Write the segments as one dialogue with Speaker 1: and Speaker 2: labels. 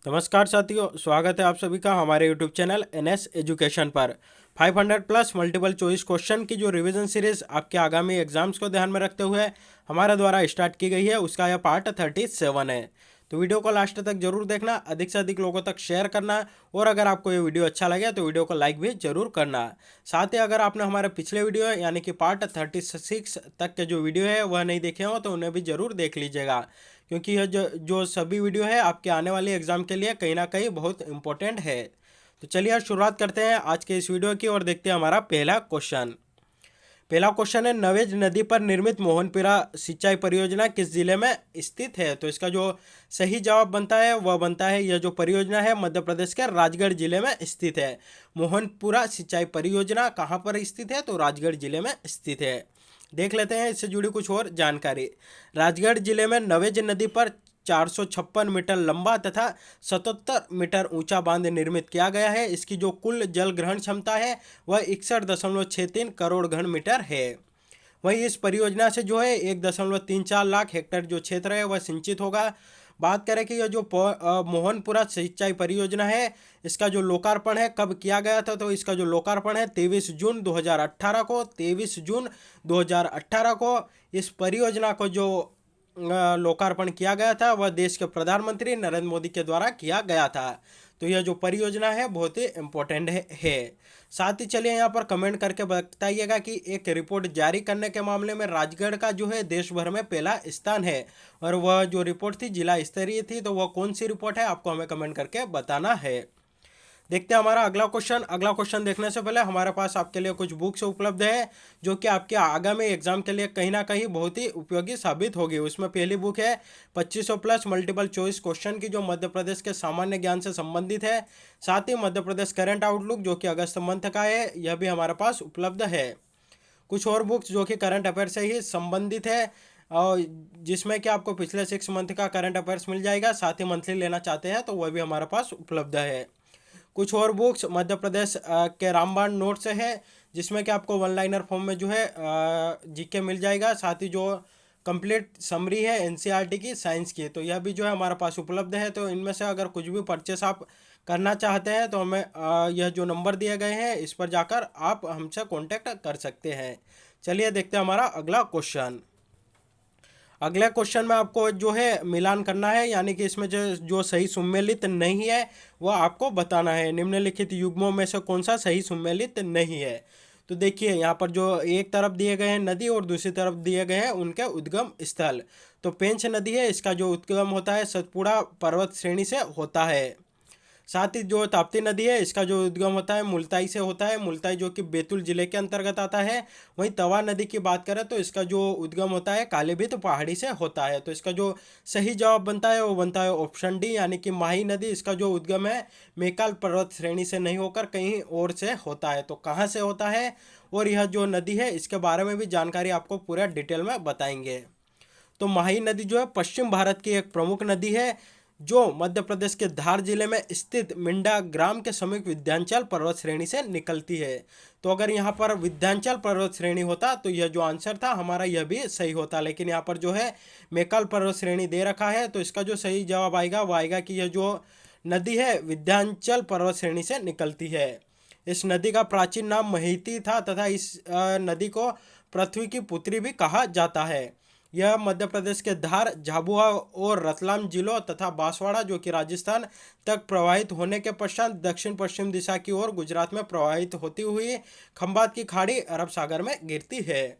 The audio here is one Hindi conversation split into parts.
Speaker 1: नमस्कार साथियों, स्वागत है आप सभी का हमारे YouTube चैनल NS एजुकेशन पर। 500 प्लस मल्टीपल चॉइस क्वेश्चन की जो रिवीजन सीरीज आपके आगामी एग्जाम्स को ध्यान में रखते हुए हमारे द्वारा स्टार्ट की गई है, उसका यह पार्ट 37 है। तो वीडियो को लास्ट तक जरूर देखना, अधिक से अधिक लोगों तक शेयर करना, और अगर आपको ये वीडियो अच्छा लगे तो वीडियो को लाइक भी जरूर करना। साथ ही अगर आपने हमारे पिछले वीडियो यानी कि पार्ट 36 तक के जो वीडियो है वह नहीं देखे हो तो उन्हें भी जरूर देख लीजिएगा, क्योंकि यह जो सभी वीडियो है आपके आने वाले एग्जाम के लिए कहीं ना कहीं बहुत इंपॉर्टेंट है। तो चलिए आज शुरुआत करते हैं आज के इस वीडियो की और देखते हैं हमारा पहला क्वेश्चन। पहला क्वेश्चन है, नवेज नदी पर निर्मित मोहनपुरा सिंचाई परियोजना किस जिले में स्थित है? तो इसका जो सही जवाब बनता है वह बनता है, यह जो परियोजना है मध्य प्रदेश के राजगढ़ जिले में स्थित है। मोहनपुरा सिंचाई परियोजना कहाँ पर स्थित है? तो राजगढ़ जिले में स्थित है। देख लेते हैं इससे जुड़ी कुछ और जानकारी। राजगढ़ जिले में नवेज नदी पर 456 मीटर लंबा तथा 77 मीटर ऊंचा बांध निर्मित किया गया है। इसकी जो कुल जल ग्रहण क्षमता है वह 61.63 करोड़ घन मीटर है। वहीं इस परियोजना से जो है 1.34 लाख हेक्टेयर जो क्षेत्र है वह सिंचित होगा। बात करें कि यह जो मोहनपुरा सिंचाई परियोजना है, इसका जो लोकार्पण है कब किया गया था? तो इसका जो लोकार्पण है 23 जून 2018 को 23 जून 2018 को इस परियोजना को जो लोकार्पण किया गया था वह देश के प्रधानमंत्री नरेंद्र मोदी के द्वारा किया गया था। तो यह जो परियोजना है बहुत ही इम्पोर्टेंट है। साथ ही चलिए यहाँ पर कमेंट करके बताइएगा कि एक रिपोर्ट जारी करने के मामले में राजगढ़ का जो है देश भर में पहला स्थान है, और वह जो रिपोर्ट थी जिला स्तरीय थी, तो वह कौन सी रिपोर्ट है आपको हमें कमेंट करके बताना है। देखते हैं हमारा अगला क्वेश्चन। अगला क्वेश्चन देखने से पहले हमारे पास आपके लिए कुछ बुक्स उपलब्ध है जो कि आपके आगामी एग्जाम के लिए कहीं ना कहीं बहुत ही उपयोगी साबित होगी। उसमें पहली बुक है 2500 प्लस मल्टीपल चॉइस क्वेश्चन की, जो मध्य प्रदेश के सामान्य ज्ञान से संबंधित है। साथ ही मध्य प्रदेश करंट आउटलुक जो कि अगस्त मंथ का है, यह भी हमारे पास उपलब्ध है। कुछ और बुक्स जो कि करंट अफेयर से ही संबंधित है, और जिसमें कि आपको पिछले 6 मंथ का करंट अफेयर्स मिल जाएगा। साथ ही मंथली लेना चाहते हैं तो वह भी हमारे पास उपलब्ध है। कुछ और बुक्स मध्य प्रदेश के रामबाण नोट से है, जिसमें कि आपको वन लाइनर फॉर्म में जो है जीके मिल जाएगा। साथ ही जो कंप्लीट समरी है एनसीईआरटी की साइंस की, तो यह भी जो है हमारे पास उपलब्ध है। तो इनमें से अगर कुछ भी परचेस आप करना चाहते हैं तो हमें यह जो नंबर दिए गए हैं इस पर जाकर आप हमसे कॉन्टेक्ट कर सकते हैं। चलिए देखते हैं हमारा अगला क्वेश्चन। अगले क्वेश्चन में आपको जो है मिलान करना है, यानी कि इसमें जो जो सही सुमेलित नहीं है वह आपको बताना है। निम्नलिखित युग्मों में से कौन सा सही सुमेलित नहीं है? तो देखिए यहाँ पर जो एक तरफ दिए गए हैं नदी और दूसरी तरफ दिए गए हैं उनके उद्गम स्थल। तो पेंच नदी है, इसका जो उद्गम होता है सतपुड़ा पर्वत श्रेणी से होता है। साथ ही जो ताप्ती नदी है, इसका जो उद्गम होता है मुल्ताई से होता है। मुल्ताई जो कि बैतूल जिले के अंतर्गत आता है। वहीं तवा नदी की बात करें तो इसका जो उद्गम होता है कालीभीत पहाड़ी से होता है। तो इसका जो सही जवाब बनता है वो बनता है ऑप्शन डी, यानी कि माही नदी। इसका जो उद्गम है मैकाल पर्वत श्रेणी से नहीं होकर कहीं और से होता है। तो कहाँ से होता है और यह जो नदी है इसके बारे में भी जानकारी आपको पूरा डिटेल में बताएंगे। तो माही नदी जो है पश्चिम भारत की एक प्रमुख नदी है, जो मध्य प्रदेश के धार जिले में स्थित मिंडा ग्राम के समीप विंध्याचल पर्वत श्रेणी से निकलती है। तो अगर यहाँ पर विंध्याचल पर्वत श्रेणी होता तो यह जो आंसर था हमारा यह भी सही होता, लेकिन यहाँ पर जो है मैकाल पर्वत श्रेणी दे रखा है। तो इसका जो सही जवाब आएगा वो आएगा कि यह जो नदी है विंध्याचल पर्वत श्रेणी से निकलती है। इस नदी का प्राचीन नाम महिती था तथा इस नदी को पृथ्वी की पुत्री भी कहा जाता है। यह मध्य प्रदेश के धार, झाबुआ और रतलाम जिलों तथा बांसवाड़ा जो कि राजस्थान तक प्रवाहित होने के पश्चात दक्षिण पश्चिम दिशा की ओर गुजरात में प्रवाहित होती हुई खंबात की खाड़ी अरब सागर में गिरती है।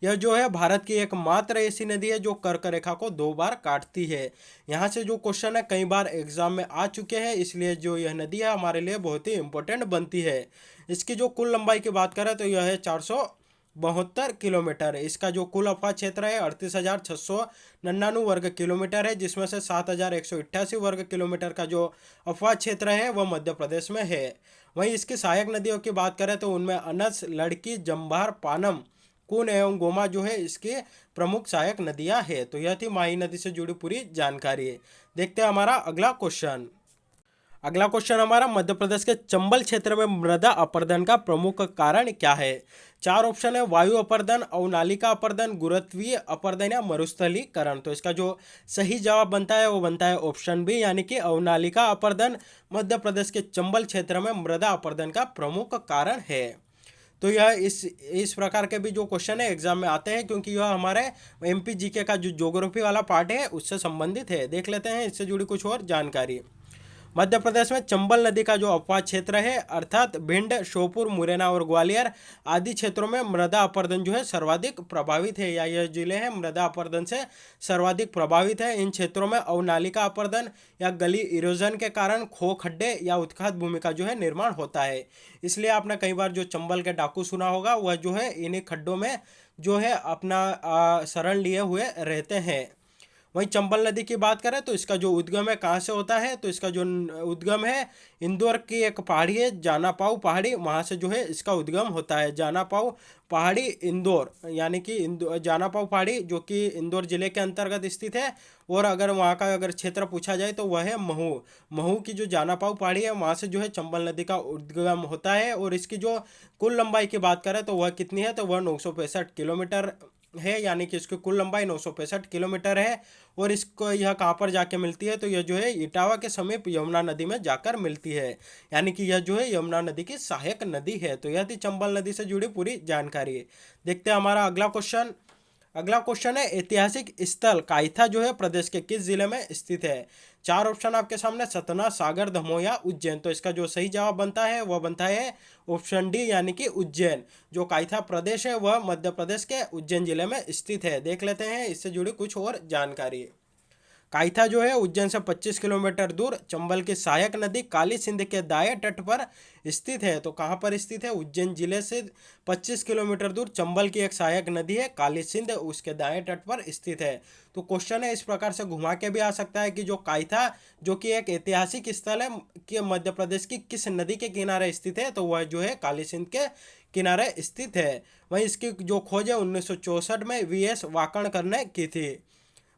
Speaker 1: यह जो है भारत की एकमात्र ऐसी नदी है जो कर्क रेखा को 2 बार काटती है। यहाँ से जो क्वेश्चन है कई बार एग्जाम में आ चुके हैं, इसलिए जो यह नदी है हमारे लिए बहुत ही इंपॉर्टेंट बनती है। इसकी जो कुल लंबाई की बात करें तो यह है 472 किलोमीटर। इसका जो कुल अफवाह क्षेत्र है 38,699 वर्ग किलोमीटर है, जिसमें से 7,188 वर्ग किलोमीटर का जो अफवाह क्षेत्र है वह मध्य प्रदेश में है। वहीं इसकी सहायक नदियों की बात करें तो उनमें अनस, लड़की, जम्भार, पानम, कून एवं गोमा जो है इसके प्रमुख सहायक नदियां हैं। तो यह थी माही नदी से जुड़ी पूरी जानकारी। देखते हैं हमारा अगला क्वेश्चन। अगला क्वेश्चन हमारा, मध्य प्रदेश के चंबल क्षेत्र में मृदा अपरदन का प्रमुख कारण क्या है? चार ऑप्शन है, वायु अपरदन, अवनालिका अपरदन, गुरुत्वीय अपरदन या मरुस्थलीकरण। तो इसका जो सही जवाब बनता है वो बनता है ऑप्शन बी, यानी कि अवनालिका अपरदन मध्य प्रदेश के चंबल क्षेत्र में मृदा अपरदन का प्रमुख कारण है। तो यह इस प्रकार के भी जो क्वेश्चन है एग्जाम में आते हैं, क्योंकि यह हमारे एमपी जीके का जो ज्योग्राफी वाला पार्ट है उससे संबंधित है। देख लेते हैं इससे जुड़ी कुछ और जानकारी। मध्य प्रदेश में चंबल नदी का जो अपवाद क्षेत्र है, अर्थात भिंड, श्योपुर, मुरैना और ग्वालियर आदि क्षेत्रों में मृदा अपरदन जो है सर्वाधिक प्रभावित है, या यह जिले हैं मृदा अपरदन से सर्वाधिक प्रभावित है। इन क्षेत्रों में अवनालिका अपरदन या गली इरोजन के कारण खो खड्डे या उत्खात भूमि का जो है निर्माण होता है। इसलिए आपने कई बार जो चंबल के डाकू सुना होगा, वह जो है इन्हीं खड्डों में जो है अपना शरण लिए हुए रहते हैं। वहीं चंबल नदी की बात करें तो इसका जो उद्गम है कहाँ से होता है, तो इसका जो उद्गम है इंदौर की एक पहाड़ी है, जानापाऊ पहाड़ी, वहाँ से जो है इसका उद्गम होता है। जानापाऊ पहाड़ी इंदौर, यानी कि जानापाऊ पहाड़ी जो कि इंदौर जिले के अंतर्गत स्थित है। और अगर वहाँ का अगर क्षेत्र पूछा जाए तो वह है महू। महू की जो जानापाऊ पहाड़ी है वहाँ से जो है चंबल नदी का उद्गम होता है। और इसकी जो कुल लंबाई की बात करें तो वह कितनी है, तो वह 965 किलोमीटर है, यानी कि इसकी कुल लंबाई 965 किलोमीटर है। और इसको यह कहाँ पर जाके मिलती है, तो यह जो है इटावा के समीप यमुना नदी में जाकर मिलती है, यानी कि यह जो है यमुना नदी की सहायक नदी है। तो यह थी चंबल नदी से जुड़ी पूरी जानकारी। देखते हैं हमारा अगला क्वेश्चन। अगला क्वेश्चन है, ऐतिहासिक स्थल काइथा जो है प्रदेश के किस जिले में स्थित है? चार ऑप्शन आपके सामने, सतना, सागर, दमोह या उज्जैन। तो इसका जो सही जवाब बनता है वह बनता है ऑप्शन डी, यानी कि उज्जैन। जो काइथा प्रदेश है वह मध्य प्रदेश के उज्जैन जिले में स्थित है। देख लेते हैं इससे जुड़ी कुछ और जानकारी। काइथा जो है उज्जैन से 25 किलोमीटर दूर चंबल की सहायक नदी काली सिंध के दाएं तट पर स्थित है। तो कहाँ पर स्थित है? उज्जैन जिले से 25 किलोमीटर दूर चंबल की एक सहायक नदी है काली सिंध, उसके दाएं तट पर स्थित है। तो क्वेश्चन है इस प्रकार से घुमा के भी आ सकता है कि जो काइथा जो कि एक ऐतिहासिक स्थल है कि मध्य प्रदेश की किस नदी के किनारे स्थित है, तो वह जो है काली सिंध के किनारे स्थित है। वहीं इसकी जो खोज है 1964 में वीएस वाकणकर ने की थी।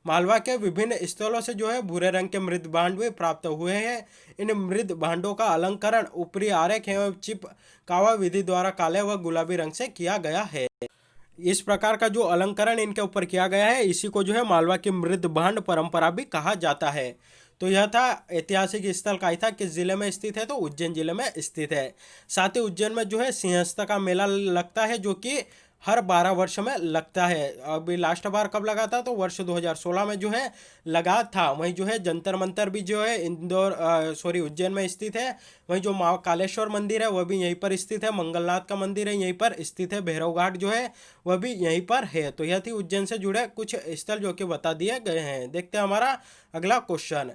Speaker 1: मालवा के विभिन्न स्थलों से जो है भूरे रंग के मृद भांड भी प्राप्त हुए हैं। इन मृद भांडों का अलंकरण ऊपरी आरेख एवं चिप कावा विधि द्वारा काले व गुलाबी रंग से किया गया है। इस प्रकार का जो अलंकरण इनके ऊपर किया गया है, इसी को जो है मालवा की मृद भांड परंपरा भी कहा जाता है। तो यह था ऐतिहासिक स्थल काइथा किस जिले में स्थित है, तो उज्जैन जिले में स्थित है। साथ ही उज्जैन में जो है सिंहस्थ का मेला लगता है, जो कि हर 12 वर्ष में लगता है। अभी लास्ट बार कब लगा था, तो वर्ष 2016 में जो है लगा था। वहीं जो है जंतर मंतर भी जो है उज्जैन में स्थित है। वहीं जो माँ कालेश्वर मंदिर है वह भी यहीं पर स्थित है। मंगलनाथ का मंदिर है यहीं पर स्थित है। भैरव घाट जो है वह भी यहीं पर है। तो यह थी उज्जैन से जुड़े कुछ स्थल जो कि बता दिए गए हैं। देखते हैं हमारा अगला क्वेश्चन।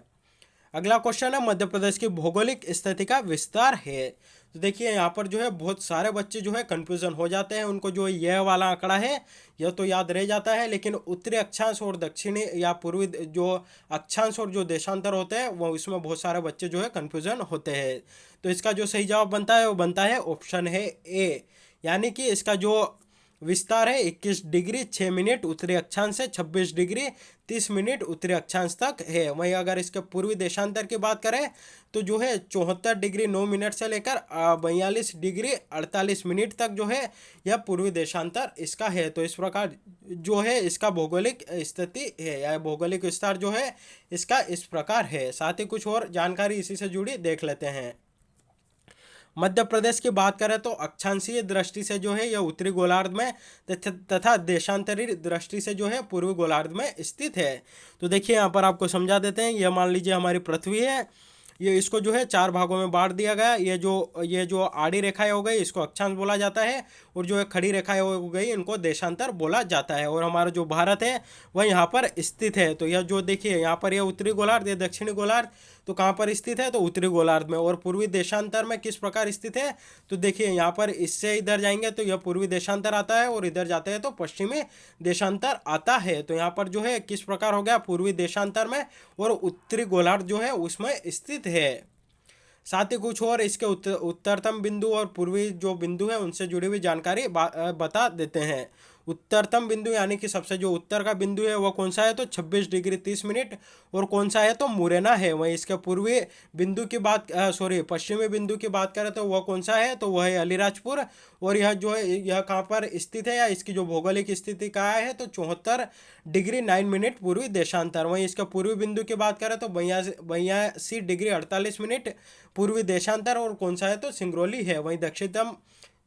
Speaker 1: अगला क्वेश्चन है, मध्य प्रदेश की भौगोलिक स्थिति का विस्तार है। तो देखिए यहाँ पर जो है बहुत सारे बच्चे जो है कंफ्यूजन हो जाते हैं। उनको जो यह वाला आंकड़ा है यह तो याद रह जाता है, लेकिन उत्तरी अक्षांश और दक्षिणी या पूर्वी जो अक्षांश और जो देशांतर होते हैं वो इसमें बहुत सारे बच्चे जो है कंफ्यूजन होते हैं। तो इसका जो सही जवाब बनता है वो बनता है ऑप्शन है ए, यानी कि इसका जो विस्तार है 21 डिग्री 6 मिनट उत्तरी अक्षांश से 26 डिग्री 30 मिनट उत्तरी अक्षांश तक है। वहीं अगर इसके पूर्वी देशांतर की बात करें तो जो है 74 डिग्री 9 मिनट से लेकर 42 डिग्री 48 मिनट तक जो है यह पूर्वी देशांतर इसका है। तो इस प्रकार जो है इसका भौगोलिक स्थिति है या भौगोलिक विस्तार जो है इसका इस प्रकार है। साथ ही कुछ और जानकारी इसी से जुड़ी देख लेते हैं। मध्य प्रदेश की बात करें तो अक्षांशीय दृष्टि से जो है यह उत्तरी गोलार्ध में तथा देशांतरी दृष्टि से जो है पूर्वी गोलार्ध में स्थित है। तो देखिए यहाँ पर आपको समझा देते हैं। यह मान लीजिए हमारी पृथ्वी है, ये इसको जो है 4 भागों में बांट दिया गया। ये जो आड़ी रेखाएं हो गई इसको अक्षांश बोला जाता है, और जो खड़ी रेखाएं हो गई इनको देशांतर बोला जाता है। और हमारा जो भारत है वह यहाँ पर स्थित है। तो यह जो देखिए यहाँ पर यह उत्तरी गोलार्ध, यह दक्षिणी गोलार्ध, तो कहाँ पर स्थित है, तो उत्तरी गोलार्ध में। और पूर्वी देशांतर में किस प्रकार स्थित है, तो देखिए यहाँ पर इससे इधर जाएंगे तो यह पूर्वी देशांतर आता है, और इधर जाते हैं तो पश्चिमी देशांतर आता है। तो यहाँ पर जो है किस प्रकार हो गया, पूर्वी देशांतर में, और उत्तरी गोलार्ध जो है उसमें स्थित है। साथ ही कुछ और इसके उत्तरतम बिंदु और पूर्वी जो बिंदु है उनसे जुड़ी हुई जानकारी बता देते हैं। उत्तरतम बिंदु यानी कि सबसे जो उत्तर का बिंदु है वह कौन सा है, तो 26 डिग्री 30 मिनट। और कौन सा है, तो मुरैना है। वहीं इसके पूर्वी बिंदु की बात पश्चिमी बिंदु की बात करें तो वह कौन सा है, तो वह है अलीराजपुर। और यह जो है यह कहाँ पर स्थित है या इसकी जो भौगोलिक स्थिति कहाँ है, तो 74 डिग्री 9 मिनट पूर्वी देशांतर। वहीं इसके पूर्वी बिंदु की बात करें तो 82 डिग्री 48 मिनट पूर्वी देशांतर। और कौन सा है, तो सिंगरौली है। वहीं दक्षिणतम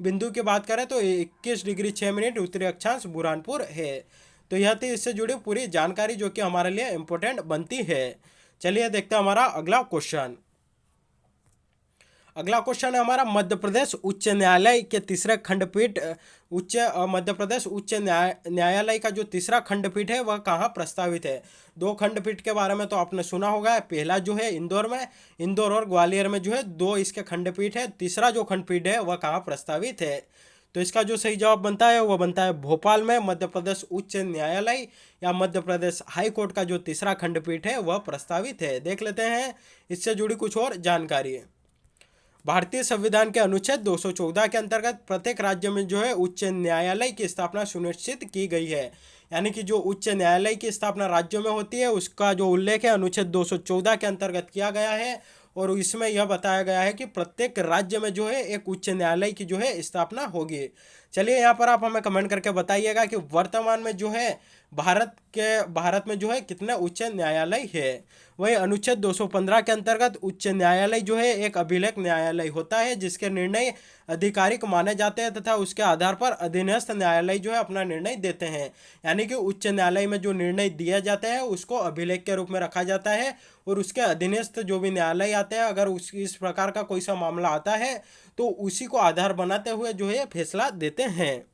Speaker 1: बिंदु की बात करें तो 21 डिग्री 6 मिनट उत्तरी अक्षांश बुरहानपुर है। तो यह थी इससे जुड़ी पूरी जानकारी जो कि हमारे लिए इंपॉर्टेंट बनती है। चलिए देखते हैं हमारा अगला क्वेश्चन। अगला क्वेश्चन है हमारा, मध्य प्रदेश उच्च न्यायालय के तीसरे खंडपीठ मध्य प्रदेश उच्च न्यायालय का जो तीसरा खंडपीठ है वह कहाँ प्रस्तावित है। दो खंडपीठ के बारे में तो आपने सुना होगा। पहला जो है इंदौर में, इंदौर और ग्वालियर में जो है दो इसके खंडपीठ है। तीसरा जो खंडपीठ है वह कहाँ प्रस्तावित है। तो इसका जो सही जवाब बनता है वह बनता है भोपाल में मध्य प्रदेश उच्च न्यायालय या मध्य प्रदेश हाई कोर्ट का जो तीसरा खंडपीठ है वह प्रस्तावित है। देख लेते हैं इससे जुड़ी कुछ और जानकारी। भारतीय संविधान के अनुच्छेद 214 के अंतर्गत प्रत्येक राज्य में जो है उच्च न्यायालय की स्थापना सुनिश्चित की गई है। यानी कि जो उच्च न्यायालय की स्थापना राज्यों में होती है उसका जो उल्लेख है अनुच्छेद 214 के अंतर्गत किया गया है। और इसमें यह बताया गया है कि प्रत्येक राज्य में जो है एक उच्च न्यायालय की जो है स्थापना होगी। चलिए यहाँ पर आप हमें कमेंट करके बताइएगा कि वर्तमान में जो है भारत में जो है कितने उच्च न्यायालय है। वही अनुच्छेद 215 के अंतर्गत उच्च न्यायालय जो है एक अभिलेख न्यायालय होता है जिसके निर्णय आधिकारिक माने जाते हैं तथा उसके आधार पर अधीनस्थ न्यायालय जो है अपना निर्णय देते हैं। यानी कि उच्च न्यायालय में जो निर्णय दिया जाता है उसको अभिलेख के रूप में रखा जाता है और उसके अधीनस्थ जो भी न्यायालय आते हैं अगर इस प्रकार का कोई सा मामला आता है तो उसी को आधार बनाते हुए जो है फैसला देते हैं।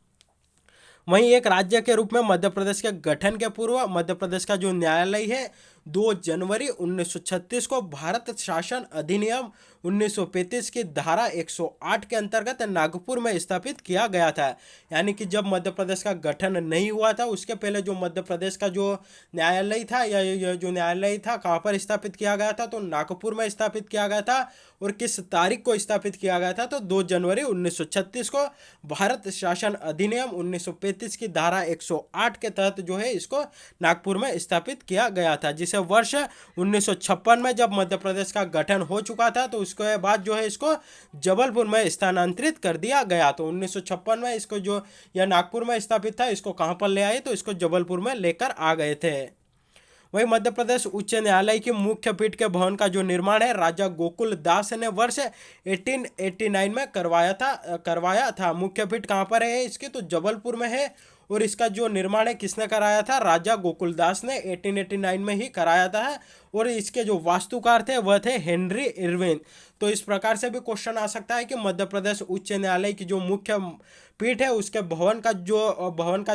Speaker 1: वहीं एक राज्य के रूप में मध्य प्रदेश के गठन के पूर्व मध्य प्रदेश का जो न्यायालय है 2 जनवरी 1936 को भारत शासन अधिनियम 1935 की धारा 108 के अंतर्गत नागपुर में स्थापित किया गया था। यानी कि जब मध्य प्रदेश का गठन नहीं हुआ था उसके पहले जो मध्य प्रदेश का जो न्यायालय था या यह जो न्यायालय था कहाँ पर स्थापित किया गया था, तो नागपुर में स्थापित किया गया था। और किस तारीख को स्थापित किया गया था, तो 2 जनवरी 1936 को भारत शासन अधिनियम 1935 की धारा 108 के तहत जो है इसको नागपुर में स्थापित किया गया था। जिसे वर्ष 1956 में जब मध्य प्रदेश का गठन हो चुका था तो उसके बाद जो है इसको जबलपुर में स्थानांतरित कर दिया गया। तो 1956 में इसको जो यह नागपुर में स्थापित था इसको कहाँ पर ले आए, तो इसको जबलपुर में लेकर आ गए थे। वहीं मध्य प्रदेश उच्च न्यायालय की मुख्य पीठ के भवन का जो निर्माण है राजा गोकुल दास ने वर्ष 1889 में करवाया था। मुख्य पीठ कहाँ पर है इसकी, तो जबलपुर में है। और इसका जो निर्माण है किसने कराया था, राजा गोकुल दास ने 1889 में ही कराया था। और इसके जो वास्तुकार थे वह थे हेनरी इरविन। तो इस प्रकार से भी क्वेश्चन आ सकता है कि मध्य प्रदेश उच्च न्यायालय की जो मुख्य पीठ है उसके भवन का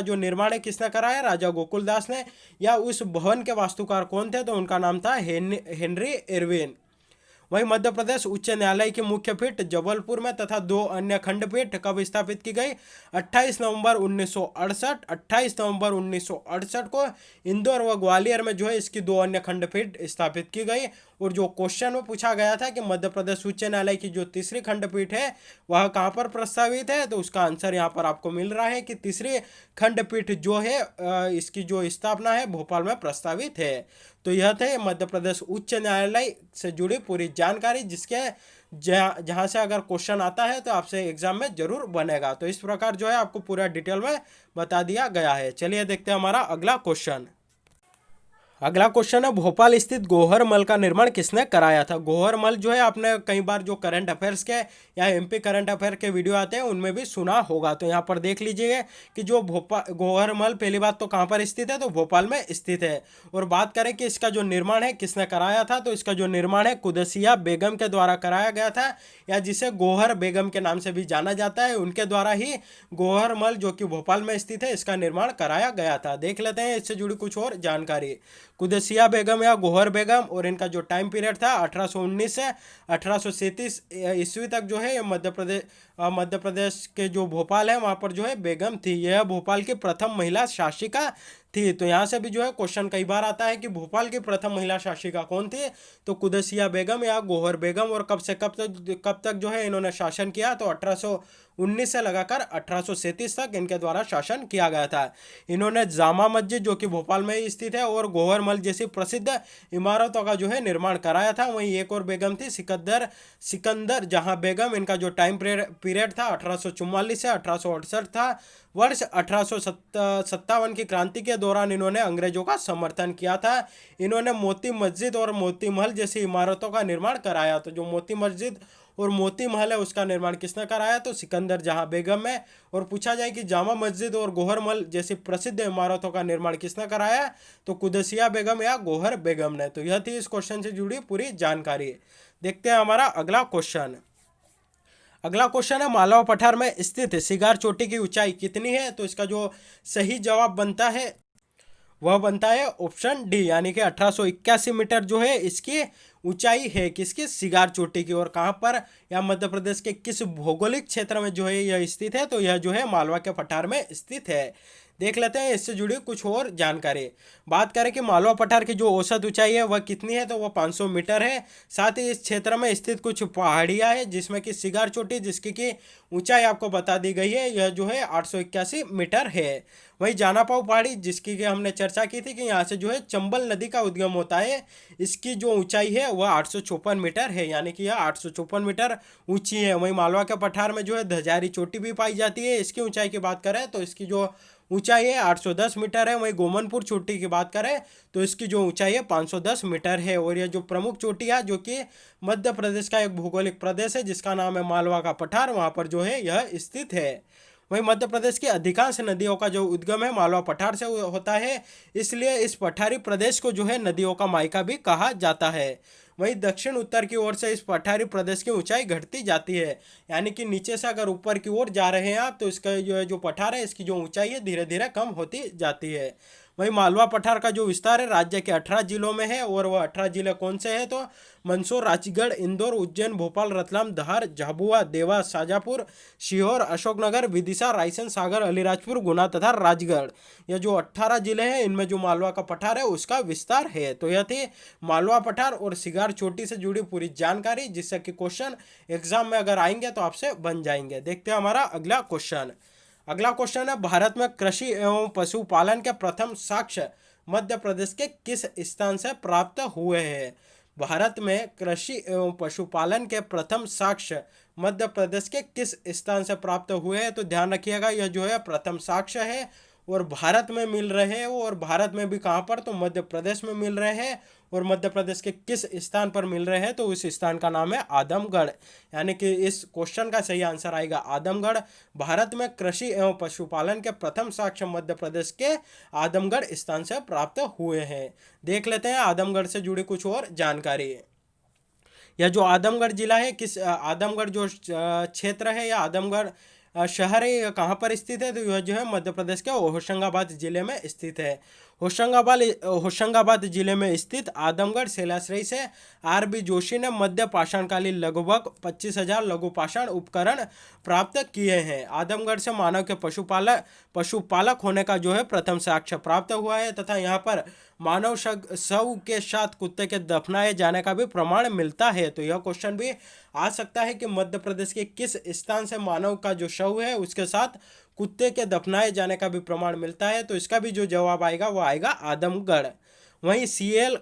Speaker 1: जो निर्माण है किसने कराया, राजा गोकुल दास ने। या उस भवन के वास्तुकार कौन थे, तो उनका नाम था हेनरी इरविन। वहीं मध्य प्रदेश उच्च न्यायालय की मुख्य पीठ जबलपुर में तथा 2 अन्य खंडपीठ कब स्थापित की गई, 28 नवंबर 1968 को इंदौर व ग्वालियर में जो है इसकी 2 अन्य खंडपीठ स्थापित की गई। और जो क्वेश्चन में पूछा गया था कि मध्य प्रदेश उच्च न्यायालय की जो तीसरी खंडपीठ है वह कहाँ पर प्रस्तावित है, तो उसका आंसर यहाँ पर आपको मिल रहा है कि तीसरी खंडपीठ जो है इसकी जो स्थापना है भोपाल में प्रस्तावित है। तो यह थे मध्य प्रदेश उच्च न्यायालय से जुड़ी पूरी जानकारी जिसके जहाँ से अगर क्वेश्चन आता है तो आपसे एग्जाम में जरूर बनेगा। तो इस प्रकार जो है आपको पूरा डिटेल में बता दिया गया है। चलिए देखते हैं हमारा अगला क्वेश्चन। अगला क्वेश्चन है, भोपाल स्थित गौहर मल का निर्माण किसने कराया था। गौहर मल जो है आपने कई बार जो करंट अफेयर्स के या एमपी करंट अफेयर के वीडियो आते हैं उनमें भी सुना होगा। तो यहाँ पर देख लीजिए कि जो गौहर मल पहली बात तो कहाँ पर स्थित है, तो भोपाल में स्थित है। और बात करें कि इसका जो निर्माण है किसने कराया था, तो इसका जो निर्माण है कुदसिया बेगम के द्वारा कराया गया था या जिसे गौहर बेगम के नाम से भी जाना जाता है। उनके द्वारा ही गौहर मल जो कि भोपाल में स्थित है इसका निर्माण कराया गया था। देख लेते हैं इससे जुड़ी कुछ और जानकारी। कुदसिया बेगम या गौहर बेगम और इनका जो टाइम पीरियड था 1819 से 1837 ईस्वी तक जो है मध्य प्रदेश के जो भोपाल है वहाँ पर जो है बेगम थी। यह भोपाल की प्रथम महिला शासिका थी। तो यहाँ से भी जो है क्वेश्चन कई बार आता है कि भोपाल की प्रथम महिला शासिका कौन थी, तो कुदसिया बेगम या गौहर बेगम। और कब से कब तक जो है इन्होंने शासन किया, तो 1819 से लगाकर 1837 तक इनके द्वारा शासन किया गया था। इन्होंने जामा मस्जिद जो कि भोपाल में ही स्थित है और गौहर महल जैसी प्रसिद्ध इमारतों का जो है निर्माण कराया था। वहीं एक और बेगम थी सिकंदर जहां बेगम। इनका जो टाइम पीरियड था 1844 से 1868 था। वर्ष 1857 की क्रांति के दौरान इन्होंने अंग्रेजों का समर्थन किया था। इन्होंने मोती मस्जिद और मोती महल जैसी इमारतों का निर्माण कराया। तो जो मोती मस्जिद और मोती महल है उसका निर्माण किसने कराया, तो सिकंदर जहां बेगम है। और पूछा जाए कि जामा मस्जिद और गौहर महल जैसी प्रसिद्ध इमारतों का निर्माण किसने कराया, तो कुदसिया बेगम या गौहर बेगम ने। तो यह थी इस क्वेश्चन से जुड़ी पूरी जानकारी। देखते हैं हमारा अगला क्वेश्चन। अगला क्वेश्चन है, मालवा पठार में स्थित सिगार चोटी की ऊंचाई कितनी है, तो इसका जो सही जवाब बनता है वह बनता है ऑप्शन डी, यानी कि 1881 मीटर जो है इसकी ऊंचाई है किसकी, सिगार चोटी की। और कहां पर, या मध्य प्रदेश के किस भौगोलिक क्षेत्र में जो है यह स्थित है, तो यह जो है मालवा के पठार में स्थित है। देख लेते हैं इससे जुड़ी कुछ और जानकारी। बात करें कि मालवा पठार की जो औसत ऊंचाई है वह कितनी है, तो वह 500 मीटर है। साथ ही इस क्षेत्र में स्थित कुछ पहाड़ियां हैं जिसमें कि सिगार चोटी जिसकी की ऊंचाई आपको बता दी गई है, यह जो है 881 मीटर है। वहीं जानापाव पहाड़ी जिसकी कि हमने चर्चा की थी कि यहाँ से जो है चंबल नदी का उद्गम होता है, इसकी जो ऊंचाई है वह 854 मीटर है, यानी कि यह 854 मीटर ऊंची है। वहीं मालवा के पठार में जो है धजारी चोटी भी पाई जाती है, इसकी ऊंचाई की बात करें तो इसकी जो ऊंचाई है 810 मीटर है। वहीं गोमनपुर चोटी की बात करें तो इसकी जो ऊंचाई है 510 मीटर है। और ये जो प्रमुख चोटी है जो कि मध्य प्रदेश का एक भौगोलिक प्रदेश है जिसका नाम है मालवा का पठार, वहां पर जो है यह स्थित है। वहीं मध्य प्रदेश की अधिकांश नदियों का जो उद्गम है मालवा पठार से होता है, इसलिए इस पठारी प्रदेश को जो है नदियों का मायका भी कहा जाता है। वहीं दक्षिण उत्तर की ओर से इस पठारी प्रदेश की ऊंचाई घटती जाती है, यानी कि नीचे से अगर ऊपर की ओर जा रहे हैं आप तो इसका जो पठार है इसकी जो ऊंचाई है धीरे धीरे कम होती जाती है। वहीं मालवा पठार का जो विस्तार है राज्य के 18 जिलों में है। और वह 18 जिले कौन से हैं, तो मंदसौर, राजगढ़, इंदौर, उज्जैन, भोपाल, रतलाम, धार, झाबुआ, देवास, शाजापुर, सीहोर, अशोकनगर, विदिशा, रायसेन, सागर, अलीराजपुर, गुना तथा राजगढ़। यह जो 18 जिले हैं इनमें जो मालवा का पठार है उसका विस्तार है। तो यह थी मालवा पठार और सिगार चोटी से जुड़ी पूरी जानकारी, जिससे कि क्वेश्चन एग्जाम में अगर आएंगे तो आपसे बन जाएंगे। देखते हैं हमारा अगला क्वेश्चन। अगला क्वेश्चन है, भारत में कृषि एवं पशुपालन के प्रथम साक्ष्य मध्य प्रदेश के किस स्थान से प्राप्त हुए हैं। भारत में कृषि एवं पशुपालन के प्रथम साक्ष्य मध्य प्रदेश के किस स्थान से प्राप्त हुए हैं, तो ध्यान रखिएगा यह जो है प्रथम साक्ष्य है और भारत में मिल रहे हैं। और भारत में भी कहाँ पर, तो मध्य प्रदेश में मिल रहे हैं। और मध्य प्रदेश के किस स्थान पर मिल रहे हैं, तो उस स्थान का नाम है आदमगढ़, यानी कि इस क्वेश्चन का सही आंसर आएगा आदमगढ़। भारत में कृषि एवं पशुपालन के प्रथम साक्ष्य मध्य प्रदेश के आदमगढ़ स्थान से प्राप्त हुए हैं। देख लेते हैं आदमगढ़ से जुड़ी कुछ और जानकारी। यह जो आदमगढ़ जिला है किस आदमगढ़ जो क्षेत्र है या आदमगढ़ शहर है यह कहाँ पर स्थित है, तो यह जो है मध्य प्रदेश के होशंगाबाद जिले में स्थित है। होशंगाबाद जिले में स्थित आदमगढ़ शिलाश्रय से आर.बी. जोशी ने मध्य पाषाणकालीन लगभग 25,000 लघु पाषाण उपकरण प्राप्त किए हैं। आदमगढ़ से मानव के पशुपालक होने का जो है प्रथम साक्ष्य प्राप्त हुआ है तथा यहाँ पर मानव शव के साथ कुत्ते के दफनाए जाने का भी प्रमाण मिलता है। तो यह क्वेश्चन भी आ सकता है कि मध्य प्रदेश के किस स्थान से मानव का जो शव है उसके साथ कुत्ते के दफनाए जाने का भी प्रमाण मिलता है, तो इसका भी जो जवाब आएगा वो आएगा आदमगढ़। वहीं सीएल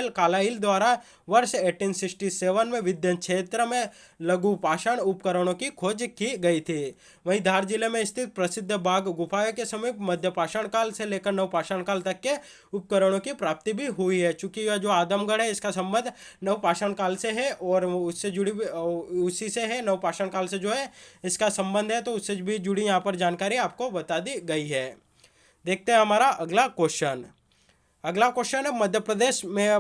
Speaker 1: कालाइल द्वारा वर्ष 1867 में विद्यन क्षेत्र में लघु पाषाण उपकरणों की खोज की गई थी। वहीं धार जिले में स्थित प्रसिद्ध बाघ गुफाओं के समीप मध्य पाषाण काल से लेकर नव पाषाण काल तक के उपकरणों की प्राप्ति भी हुई है। चूंकि यह जो आदमगढ़ है इसका संबंध नव पाषाण काल से है और उससे जुड़ी उसी से है, नव पाषाण काल से जो है इसका संबंध है, तो उससे भी जुड़ी यहाँ पर जानकारी आपको बता दी गई है। देखते हैं हमारा अगला क्वेश्चन। अगला क्वेश्चन है,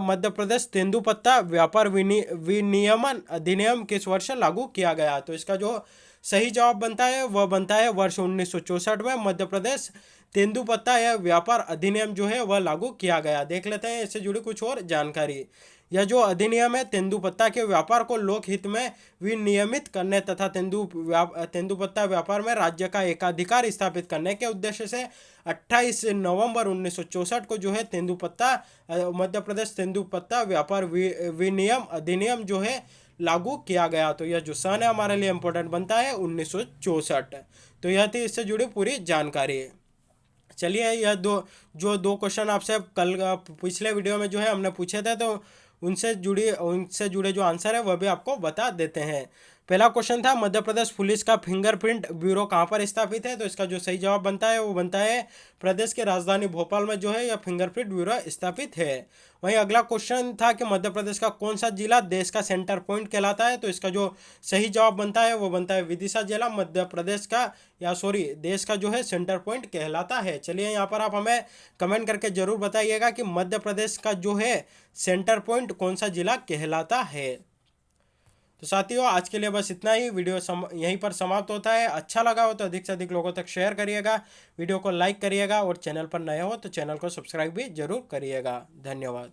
Speaker 1: मध्य प्रदेश तेंदुपत्ता व्यापार विनियमन अधिनियम किस वर्ष लागू किया गया, तो इसका जो सही जवाब बनता है वह बनता है वर्ष 1964 में मध्य प्रदेश तेंदुपत्ता या व्यापार अधिनियम जो है वह लागू किया गया। देख लेते हैं इससे जुड़ी कुछ और जानकारी। यह जो अधिनियम है तेंदुपत्ता के व्यापार को लोकहित में विनियमित करने तथा तेंदुपत्ता व्यापार में राज्य का एकाधिकार स्थापित करने के उद्देश्य से 28 नवंबर 1964 को जो है तेंदुपत्ता मध्य प्रदेश तेंदुपत्ता व्यापार विनियम अधिनियम जो है लागू किया गया। तो यह जो सन है हमारे लिए इंपॉर्टेंट बनता है 1964। तो यह थी इससे जुड़ी पूरी जानकारी। चलिए यह दो क्वेश्चन आपसे कल पिछले वीडियो में जो है हमने पूछे थे, तो उनसे जुड़े जो आंसर है वह भी आपको बता देते हैं। पहला क्वेश्चन था मध्य प्रदेश पुलिस का फिंगरप्रिंट ब्यूरो कहाँ पर स्थापित है। तो इसका जो सही जवाब बनता है वो बनता है प्रदेश के राजधानी भोपाल में जो है यह फिंगरप्रिंट ब्यूरो स्थापित है। वहीं अगला क्वेश्चन था कि मध्य प्रदेश का कौन सा जिला देश का सेंटर पॉइंट कहलाता है। तो इसका जो सही जवाब बनता है वो बनता है विदिशा जिला मध्य प्रदेश का देश का जो है सेंटर पॉइंट कहलाता है। चलिए यहाँ पर आप हमें कमेंट करके जरूर बताइएगा कि मध्य प्रदेश का जो है सेंटर पॉइंट कौन सा जिला कहलाता है। तो साथियों आज के लिए बस इतना ही। वीडियो यहीं पर समाप्त होता है। अच्छा लगा हो तो अधिक से अधिक लोगों तक शेयर करिएगा, वीडियो को लाइक करिएगा और चैनल पर नए हो तो चैनल को सब्सक्राइब भी जरूर करिएगा। धन्यवाद।